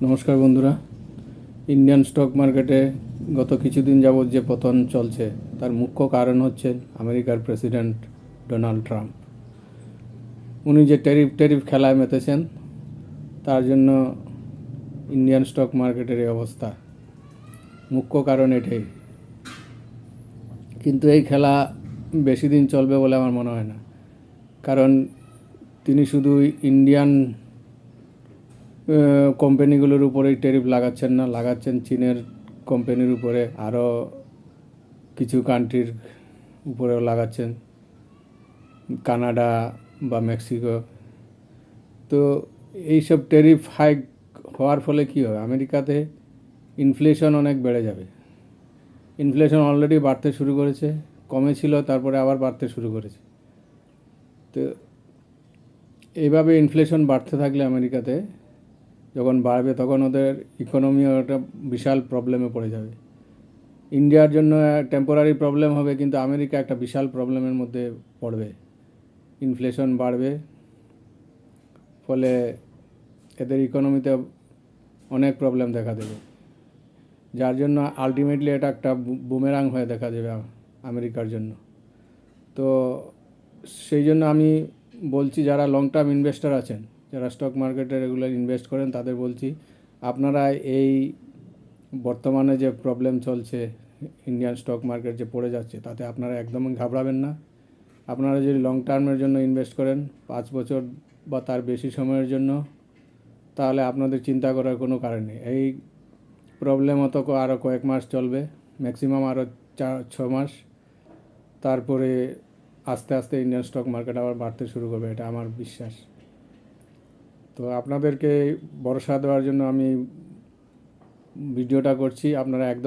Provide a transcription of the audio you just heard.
নমস্কার বন্ধুরা। Indian stock মার্কেটে গত কিছুদিন যাবৎ যে পতন চলছে তার মুখ্য কারণ হচ্ছে আমেরিকার প্রেসিডেন্ট ডোনাল্ড ট্রাম্প। উনি যে ট্যারিফ খেলায় মেতেছেন তার জন্য ইন্ডিয়ান স্টক মার্কেটের এই অবস্থা। মুখ্য কারণ এটাই, কিন্তু এই খেলা বেশি দিন চলবে বলে আমার মনে হয় না। কারণ তিনি শুধু ইন্ডিয়ান কোম্পানিগুলোর উপরেই ট্যারিফ লাগাচ্ছেন চীনের কোম্পানির উপরে, আরও কিছু কান্ট্রির উপরেও লাগাচ্ছেন, কানাডা বা মেক্সিকো। তো এইসব ট্যারিফ হাইক হওয়ার ফলে কী হবে, আমেরিকাতে ইনফ্লেশন অনেক বেড়ে যাবে। ইনফ্লেশন অলরেডি বাড়তে শুরু করেছে, কমেছিল তারপরে আবার বাড়তে শুরু করেছে। তো এইভাবে ইনফ্লেশন বাড়তে থাকলে আমেরিকাতে যখন বাড়বে তখন ওদের ইকোনমিও একটা বিশাল প্রবলেমে পড়ে যাবে। ইন্ডিয়ার জন্য টেম্পোরারি প্রবলেম হবে, কিন্তু আমেরিকা একটা বিশাল প্রবলেমের মধ্যে পড়বে। ইনফ্লেশন বাড়বে, ফলে এদের ইকোনমিতে অনেক প্রবলেম দেখা দেবে, যার জন্য আলটিমেটলি এটা একটা বুমেরাং হয়ে দেখা দেবে আমেরিকার জন্য। তো সেই জন্য আমি বলছি, যারা লং টার্ম ইনভেস্টর আছেন, যারা স্টক মার্কেটে রেগুলার ইনভেস্ট করেন, তাদের বলছি আপনারা এই বর্তমানে যে প্রবলেম চলছে, ইন্ডিয়ান স্টক মার্কেট যে পড়ে যাচ্ছে, তাতে আপনারা একদমই ঘাবড়াবেন না। আপনারা যদি লং টার্মের জন্য ইনভেস্ট করেন 5 বছর বা তার বেশি সময়ের জন্য, তাহলে আপনাদের চিন্তা করার কোনো কারণ নেই। এই প্রবলেম অত আরও কয়েক মাস চলবে, ম্যাক্সিমাম আরও 4-6 মাস। তারপরে আস্তে আস্তে ইন্ডিয়ান স্টক মার্কেট আবার বাড়তে শুরু করবে, এটা আমার বিশ্বাস। তো আপনাদেরকে ভরসা দেওয়ার জন্য আমি ভিডিওটা করছি। আপনারা একদম